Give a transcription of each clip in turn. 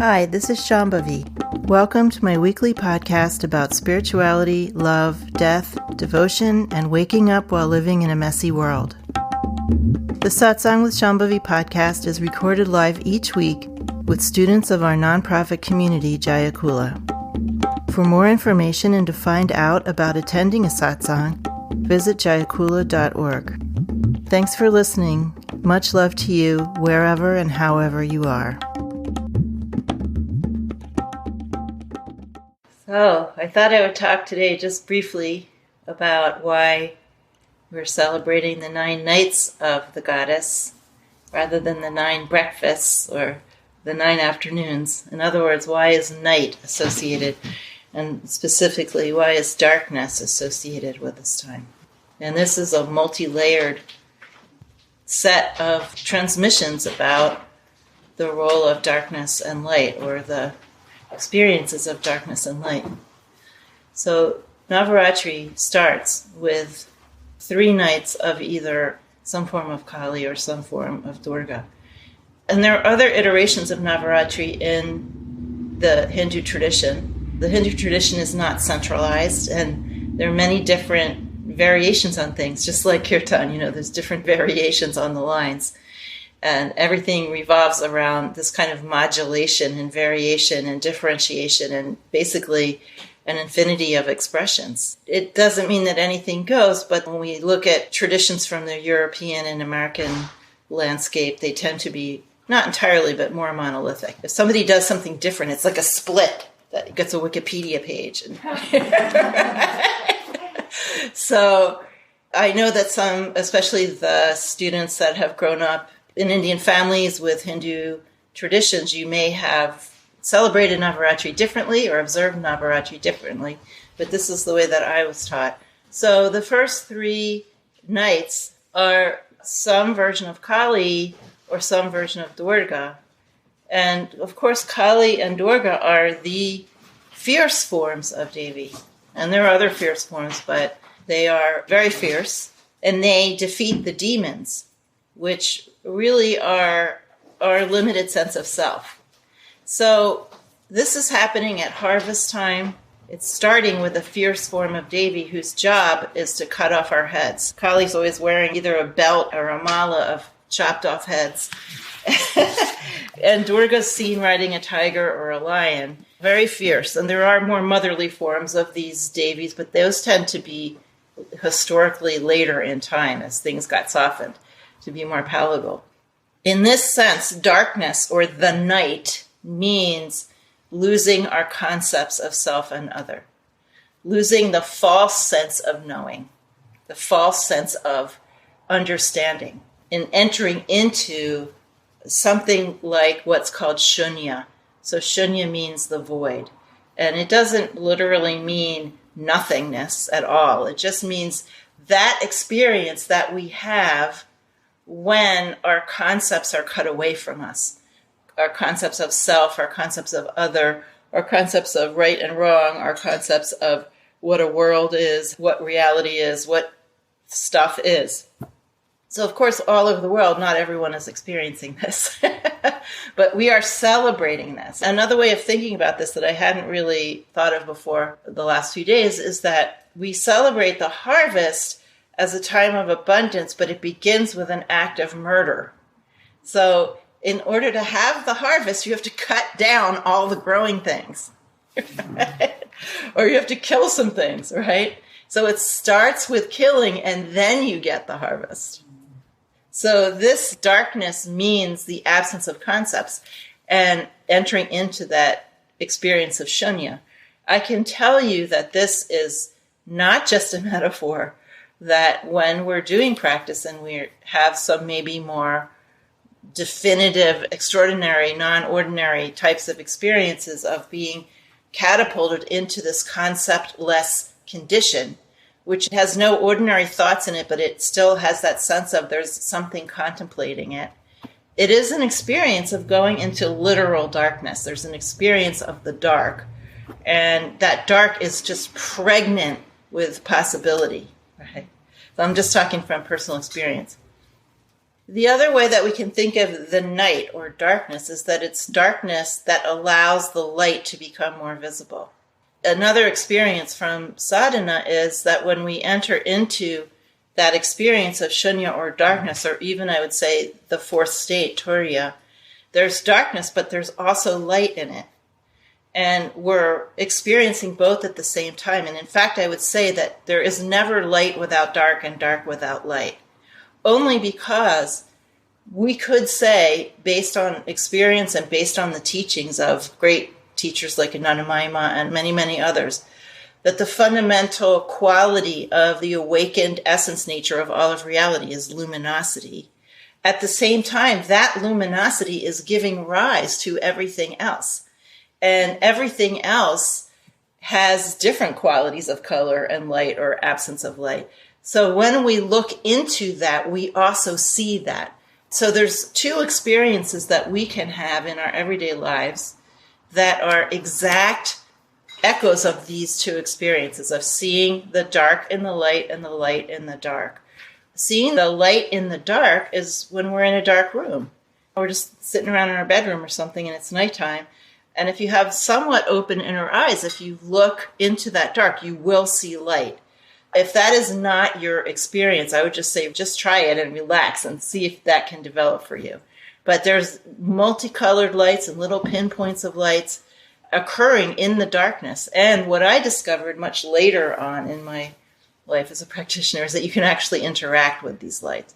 Hi, this is Shambhavi. Welcome to my weekly podcast about spirituality, love, death, devotion, and waking up while living in a messy world. The Satsang with Shambhavi podcast is recorded live each week with students of our nonprofit community, Jaya Kula. For more information and to find out about attending a satsang, visit jayakula.org. Thanks for listening. Much love to you, wherever and however you are. So, I thought I would talk today just briefly about why we're celebrating the 9 nights of the goddess rather than the 9 breakfasts or the 9 afternoons. In other words, why is night associated, and specifically, why is darkness associated with this time? And this is a multi-layered set of transmissions about the role of darkness and light, or the experiences of darkness and light. So Navaratri starts with 3 nights of either some form of Kali or some form of Durga. And there are other iterations of Navaratri in the Hindu tradition. The Hindu tradition is not centralized, and there are many different variations on things, just like Kirtan, there's different variations on the lines. And everything revolves around this kind of modulation and variation and differentiation and basically an infinity of expressions. It doesn't mean that anything goes, but when we look at traditions from the European and American landscape, they tend to be not entirely, but more monolithic. If somebody does something different, it's like a split that gets a Wikipedia page. So I know that some, especially the students that have grown up in Indian families with Hindu traditions, you may have celebrated Navaratri differently or observed Navaratri differently, but this is the way that I was taught. So the first 3 nights are some version of Kali or some version of Durga. And of course, Kali and Durga are the fierce forms of Devi. And there are other fierce forms, but they are very fierce, and they defeat the demons, which really are our limited sense of self. So this is happening at harvest time. It's starting with a fierce form of Devi whose job is to cut off our heads. Kali's always wearing either a belt or a mala of chopped off heads. And Durga's seen riding a tiger or a lion. Very fierce. And there are more motherly forms of these Devis, but those tend to be historically later in time as things got softened to be more palatable. In this sense, darkness or the night means losing our concepts of self and other, losing the false sense of knowing, the false sense of understanding, and entering into something like what's called shunya. So shunya means the void. And it doesn't literally mean nothingness at all. It just means that experience that we have when our concepts are cut away from us. Our concepts of self, our concepts of other, our concepts of right and wrong, our concepts of what a world is, what reality is, what stuff is. So, of course, all over the world, not everyone is experiencing this. But we are celebrating this. Another way of thinking about this that I hadn't really thought of before the last few days is that we celebrate the harvest as a time of abundance, but it begins with an act of murder. So in order to have the harvest, you have to cut down all the growing things. Right? Or you have to kill some things, right? So it starts with killing, and then you get the harvest. So this darkness means the absence of concepts and entering into that experience of shunya. I can tell you that this is not just a metaphor, that when we're doing practice and we have some maybe more definitive, extraordinary, non-ordinary types of experiences of being catapulted into this concept-less condition, which has no ordinary thoughts in it, but it still has that sense of there's something contemplating it. It is an experience of going into literal darkness. There's an experience of the dark. And that dark is just pregnant with possibility. Right? So I'm just talking from personal experience. The other way that we can think of the night or darkness is that it's darkness that allows the light to become more visible. Another experience from sadhana is that when we enter into that experience of shunya or darkness, or even I would say the fourth state, turiya, there's darkness, but there's also light in it. And we're experiencing both at the same time. And in fact, I would say that there is never light without dark and dark without light. Only because we could say, based on experience and based on the teachings of great teachers like Anandamayi and many, many others, that the fundamental quality of the awakened essence nature of all of reality is luminosity. At the same time, that luminosity is giving rise to everything else. And everything else has different qualities of color and light or absence of light. So when we look into that, we also see that. So there's two experiences that we can have in our everyday lives that are exact echoes of these two experiences of seeing the dark in the light and the light in the dark. Seeing the light in the dark is when we're in a dark room. We're just sitting around in our bedroom or something and it's nighttime. And if you have somewhat open inner eyes, if you look into that dark, you will see light. If that is not your experience, I would just say, just try it and relax and see if that can develop for you. But there's multicolored lights and little pinpoints of lights occurring in the darkness. And what I discovered much later on in my life as a practitioner is that you can actually interact with these lights.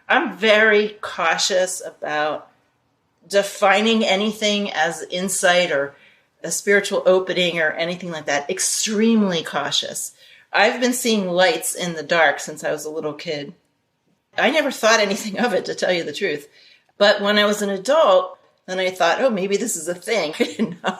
I'm very cautious about defining anything as insight or a spiritual opening or anything like that. Extremely cautious. I've been seeing lights in the dark since I was a little kid. I never thought anything of it, to tell you the truth. But when I was an adult, then I thought, oh, maybe this is a thing. I didn't know.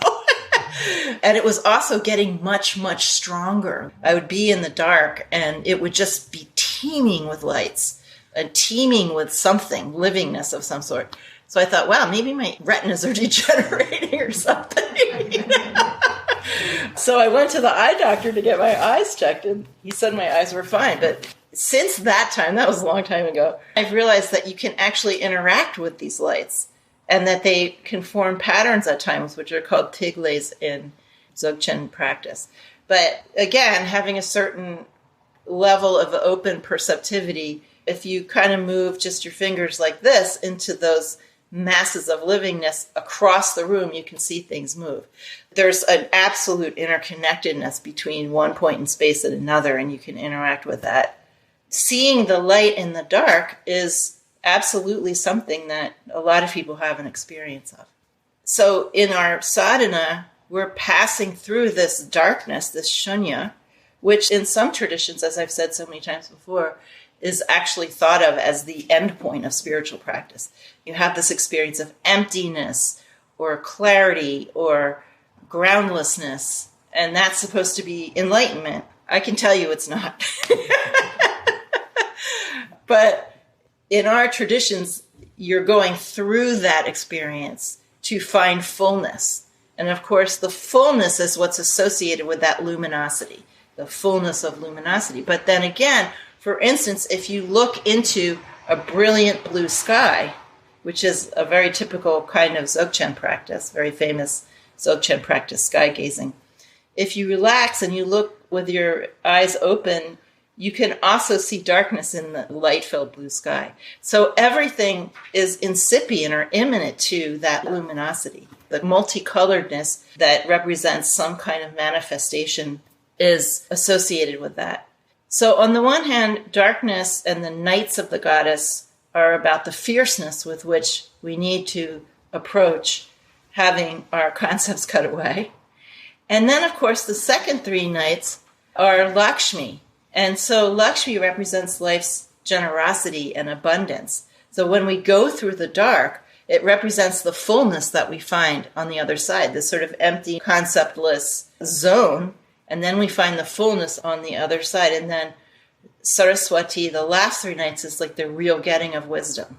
And it was also getting much, much stronger. I would be in the dark and it would just be teeming with lights and teeming with something, livingness of some sort. So I thought, wow, maybe my retinas are degenerating or something. So I went to the eye doctor to get my eyes checked, and he said my eyes were fine. But since that time, that was a long time ago, I've realized that you can actually interact with these lights and that they can form patterns at times, which are called tigles in Dzogchen practice. But again, having a certain level of open perceptivity, if you kind of move just your fingers like this into those masses of livingness across the room, you can see things move. There's an absolute interconnectedness between one point in space and another, and you can interact with that. Seeing the light in the dark is absolutely something that a lot of people have an experience of. So in our sadhana, we're passing through this darkness, this shunya, which in some traditions, as I've said so many times before, is actually thought of as the end point of spiritual practice. You have this experience of emptiness or clarity or groundlessness, and that's supposed to be enlightenment. I can tell you it's not. But in our traditions, you're going through that experience to find fullness. And of course, the fullness is what's associated with that luminosity, the fullness of luminosity. But then again, for instance, if you look into a brilliant blue sky, which is a very typical kind of Dzogchen practice, very famous Dzogchen practice, sky gazing. If you relax and you look with your eyes open, you can also see darkness in the light-filled blue sky. So everything is incipient or imminent to that luminosity. The multicoloredness that represents some kind of manifestation is associated with that. So on the one hand, darkness and the nights of the goddess are about the fierceness with which we need to approach having our concepts cut away. And then, of course, the second three nights are Lakshmi. And so Lakshmi represents life's generosity and abundance. So when we go through the dark, it represents the fullness that we find on the other side, this sort of empty, conceptless zone. And then we find the fullness on the other side. And then Saraswati, the last three nights, is like the real getting of wisdom.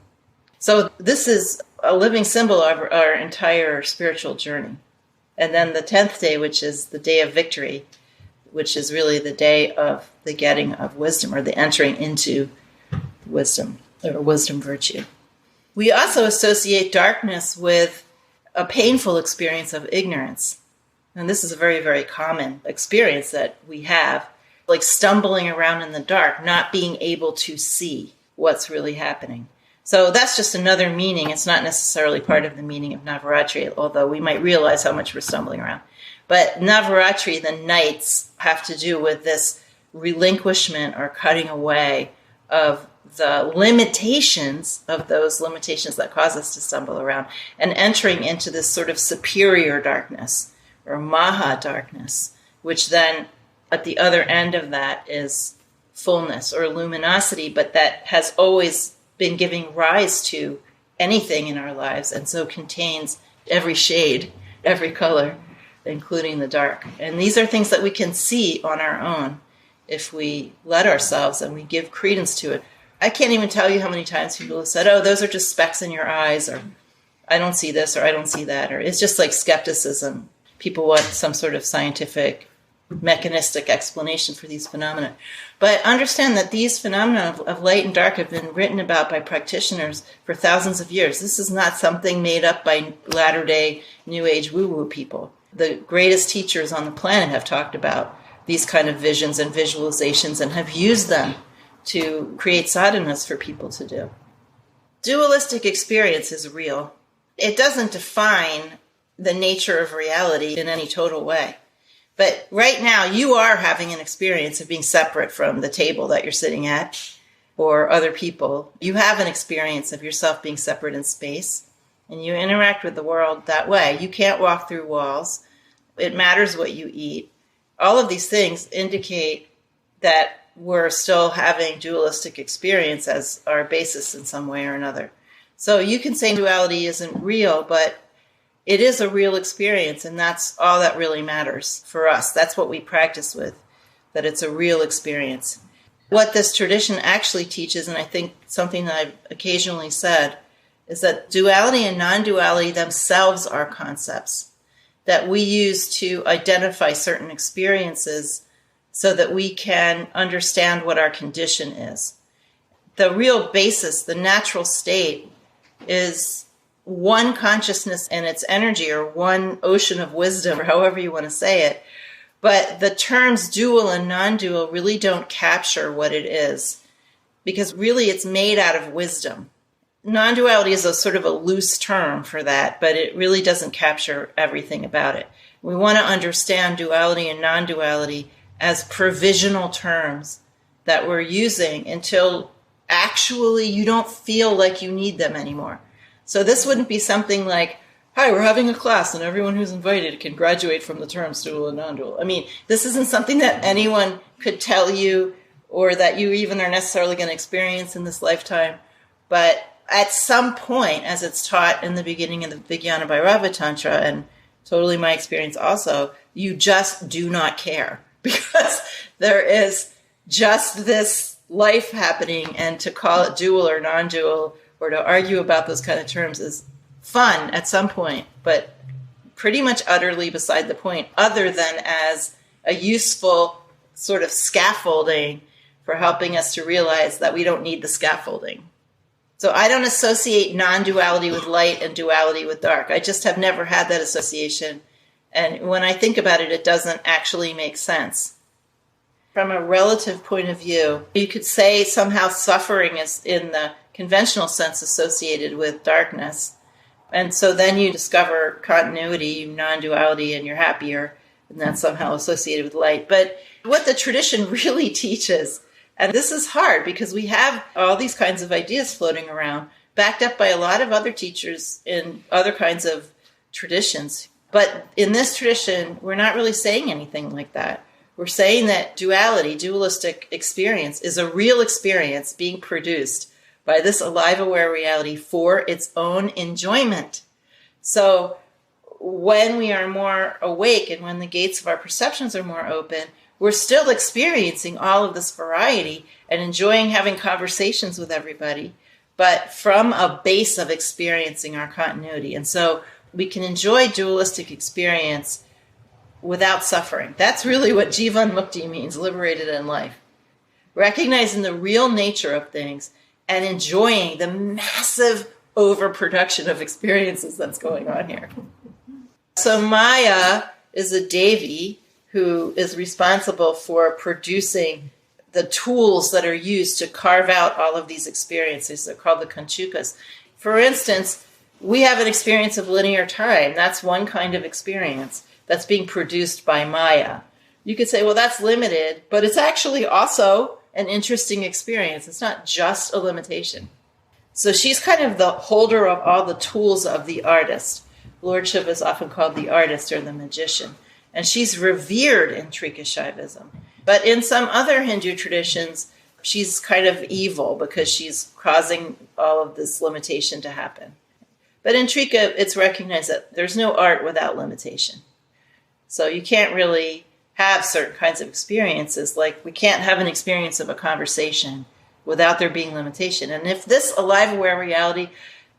So this is a living symbol of our entire spiritual journey. And then the 10th day, which is the day of victory, which is really the day of the getting of wisdom, or the entering into wisdom, or wisdom virtue. We also associate darkness with a painful experience of ignorance. And this is a very, very common experience that we have, like stumbling around in the dark, not being able to see what's really happening. So that's just another meaning. It's not necessarily part of the meaning of Navaratri, although we might realize how much we're stumbling around. But Navaratri, the nights, have to do with this relinquishment or cutting away of the limitations of those limitations that cause us to stumble around and entering into this sort of superior darkness or Maha darkness, which then at the other end of that is fullness or luminosity, but that has always been giving rise to anything in our lives and so contains every shade, every color, including the dark. And these are things that we can see on our own if we let ourselves and we give credence to it. I can't even tell you how many times people have said, oh, those are just specks in your eyes, or I don't see this, or I don't see that, or it's just like skepticism. People want some sort of scientific, mechanistic explanation for these phenomena. But understand that these phenomena of light and dark have been written about by practitioners for thousands of years. This is not something made up by latter-day New Age woo-woo people. The greatest teachers on the planet have talked about these kind of visions and visualizations and have used them to create sadhanas for people to do. Dualistic experience is real. It doesn't define the nature of reality in any total way. But right now, you are having an experience of being separate from the table that you're sitting at or other people. You have an experience of yourself being separate in space, and you interact with the world that way. You can't walk through walls. It matters what you eat. All of these things indicate that we're still having dualistic experience as our basis in some way or another. So you can say duality isn't real, but it is a real experience, and that's all that really matters for us. That's what we practice with, that it's a real experience. What this tradition actually teaches, and I think something that I've occasionally said, is that duality and non-duality themselves are concepts that we use to identify certain experiences so that we can understand what our condition is. The real basis, the natural state, is one consciousness and its energy, or one ocean of wisdom, or however you want to say it. But the terms dual and non-dual really don't capture what it is, because really it's made out of wisdom. Non-duality is a sort of a loose term for that, but it really doesn't capture everything about it. We want to understand duality and non-duality as provisional terms that we're using until actually you don't feel like you need them anymore. So this wouldn't be something like, hi, we're having a class and everyone who's invited can graduate from the terms dual and non-dual. I mean, this isn't something that anyone could tell you or that you even are necessarily going to experience in this lifetime. But at some point, as it's taught in the beginning of the Vijnana Bhairava Tantra, and totally my experience also, you just do not care because there is just this life happening, and to call it dual or non-dual or to argue about those kind of terms is fun at some point, but pretty much utterly beside the point, other than as a useful sort of scaffolding for helping us to realize that we don't need the scaffolding. So I don't associate non-duality with light and duality with dark. I just have never had that association. And when I think about it, it doesn't actually make sense. From a relative point of view, you could say somehow suffering is in the conventional sense associated with darkness. And so then you discover continuity, non-duality, and you're happier, and that's somehow associated with light. But what the tradition really teaches, and this is hard because we have all these kinds of ideas floating around, backed up by a lot of other teachers in other kinds of traditions. But in this tradition, we're not really saying anything like that. We're saying that duality, dualistic experience, is a real experience being produced by this alive, aware reality for its own enjoyment. So when we are more awake and when the gates of our perceptions are more open, we're still experiencing all of this variety and enjoying having conversations with everybody, but from a base of experiencing our continuity. And so we can enjoy dualistic experience without suffering. That's really what Jivan Mukti means, liberated in life. Recognizing the real nature of things and enjoying the massive overproduction of experiences that's going on here. So Maya is a Devi who is responsible for producing the tools that are used to carve out all of these experiences. They're called the Kanchukas. For instance, we have an experience of linear time. That's one kind of experience that's being produced by Maya. You could say, well, that's limited, but it's actually also an interesting experience. It's not just a limitation. So she's kind of the holder of all the tools of the artist. Lord Shiva is often called the artist or the magician. And she's revered in Trikashaivism. But in some other Hindu traditions, she's kind of evil because she's causing all of this limitation to happen. But in Trika, it's recognized that there's no art without limitation. So you can't really have certain kinds of experiences. Like we can't have an experience of a conversation without there being limitation. And if this alive, aware reality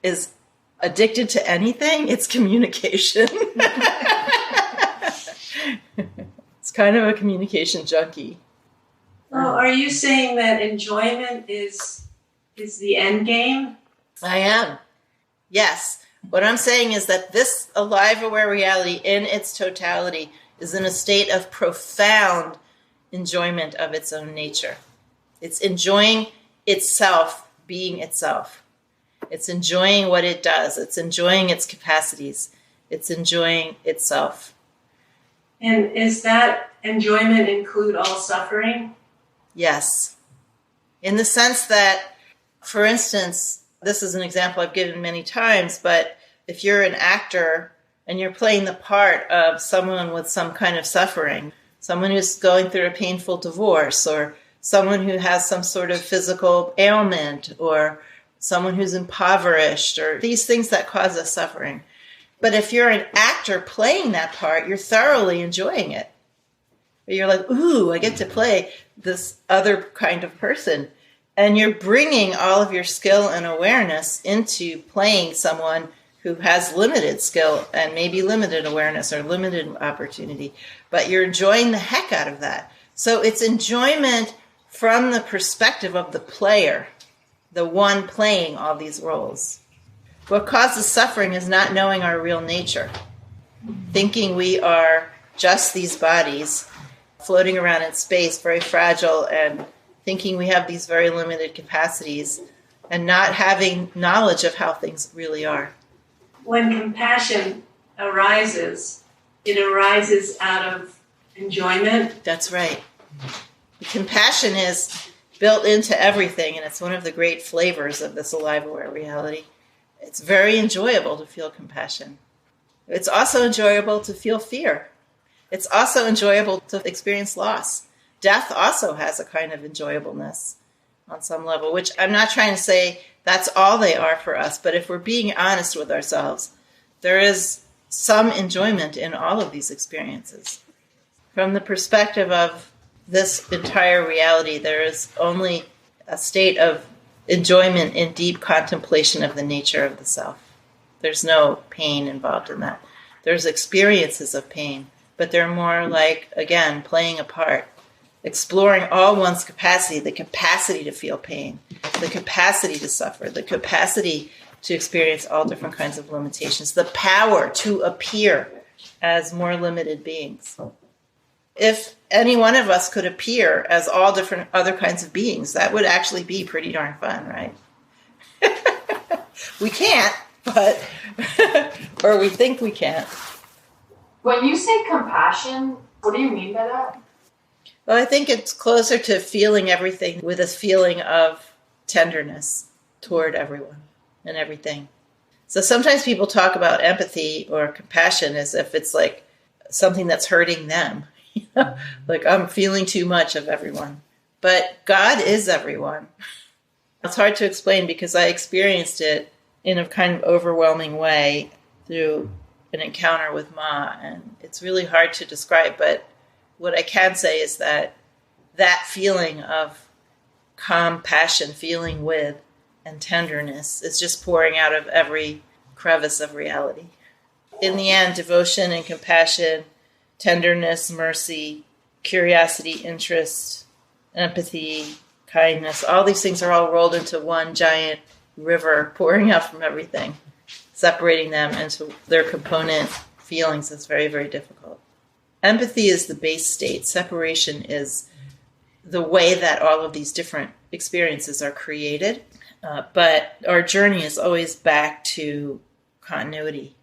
is addicted to anything, it's communication. It's kind of a communication junkie. Well, are you saying that enjoyment is the end game? I am. Yes. What I'm saying is that this alive, aware reality in its totality is in a state of profound enjoyment of its own nature. It's enjoying itself being itself. It's enjoying what it does. It's enjoying its capacities. It's enjoying itself. And is that enjoyment include all suffering? Yes. In the sense that, for instance, this is an example I've given many times, but if you're an actor and you're playing the part of someone with some kind of suffering, someone who's going through a painful divorce, or someone who has some sort of physical ailment, or someone who's impoverished, or these things that cause us suffering. But if you're an actor playing that part, you're thoroughly enjoying it. You're like, ooh, I get to play this other kind of person. And you're bringing all of your skill and awareness into playing someone who has limited skill and maybe limited awareness or limited opportunity. But you're enjoying the heck out of that. So it's enjoyment from the perspective of the player, the one playing all these roles. What causes suffering is not knowing our real nature, thinking we are just these bodies floating around in space, very fragile, and thinking we have these very limited capacities, and not having knowledge of how things really are. When compassion arises, it arises out of enjoyment. That's right. Compassion is built into everything, and it's one of the great flavors of this alive, aware reality. It's very enjoyable to feel compassion. It's also enjoyable to feel fear. It's also enjoyable to experience loss. Death also has a kind of enjoyableness on some level, which I'm not trying to say that's all they are for us, but if we're being honest with ourselves, there is some enjoyment in all of these experiences. From the perspective of this entire reality, there is only a state of enjoyment in deep contemplation of the nature of the self. There's no pain involved in that. There's experiences of pain, but they're more like, again, playing a part, exploring all one's capacity, the capacity to feel pain, the capacity to suffer, the capacity to experience all different kinds of limitations, the power to appear as more limited beings. If any one of us could appear as all different other kinds of beings, that would actually be pretty darn fun, right? We can't, but, or we think we can't. When you say compassion, what do you mean by that? Well, I think it's closer to feeling everything with a feeling of tenderness toward everyone and everything. So sometimes people talk about empathy or compassion as if it's like something that's hurting them. Like I'm feeling too much of everyone. But God is everyone. It's hard to explain because I experienced it in a kind of overwhelming way through an encounter with Ma, and it's really hard to describe, but what I can say is that that feeling of compassion, feeling with, and tenderness is just pouring out of every crevice of reality. In the end, devotion and compassion, tenderness, mercy, curiosity, interest, empathy, kindness, all these things are all rolled into one giant river pouring out from everything. Separating them into their component feelings is very, very difficult. Empathy is the base state. Separation is the way that all of these different experiences are created. But our journey is always back to continuity.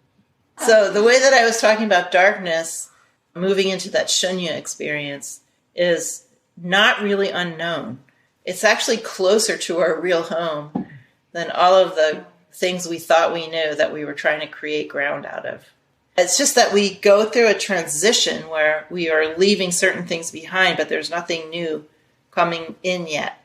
So the way that I was talking about darkness, moving into that shunya experience, is not really unknown. It's actually closer to our real home than all of the things we thought we knew that we were trying to create ground out of. It's just that we go through a transition where we are leaving certain things behind, but there's nothing new coming in yet.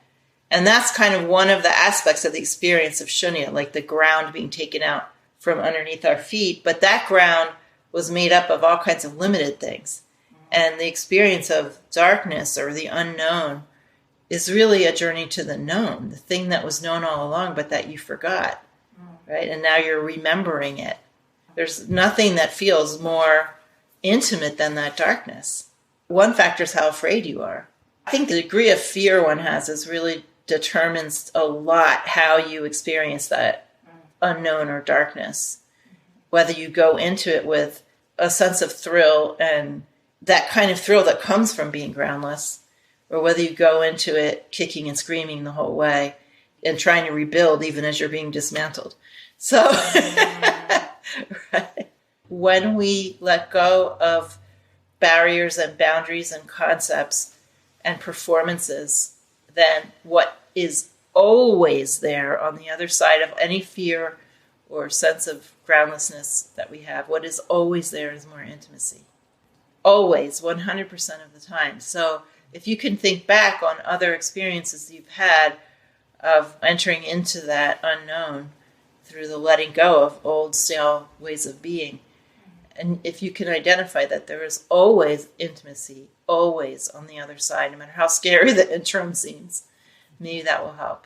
And that's kind of one of the aspects of the experience of shunya, like the ground being taken out from underneath our feet. But that ground was made up of all kinds of limited things. And the experience of darkness or the unknown is really a journey to the known, the thing that was known all along, but that you forgot, right? And now you're remembering it. There's nothing that feels more intimate than that darkness. One factor is how afraid you are. I think the degree of fear one has is really determines a lot how you experience that unknown or darkness. Whether you go into it with a sense of thrill and that kind of thrill that comes from being groundless, or whether you go into it kicking and screaming the whole way and trying to rebuild even as you're being dismantled. So right. When we let go of barriers and boundaries and concepts and performances, then what is always there on the other side of any fear or sense of groundlessness that we have, what is always there is more intimacy. Always, 100% of the time. So if you can think back on other experiences you've had of entering into that unknown through the letting go of old, stale ways of being, and if you can identify that there is always intimacy, always on the other side, no matter how scary the interim seems, maybe that will help.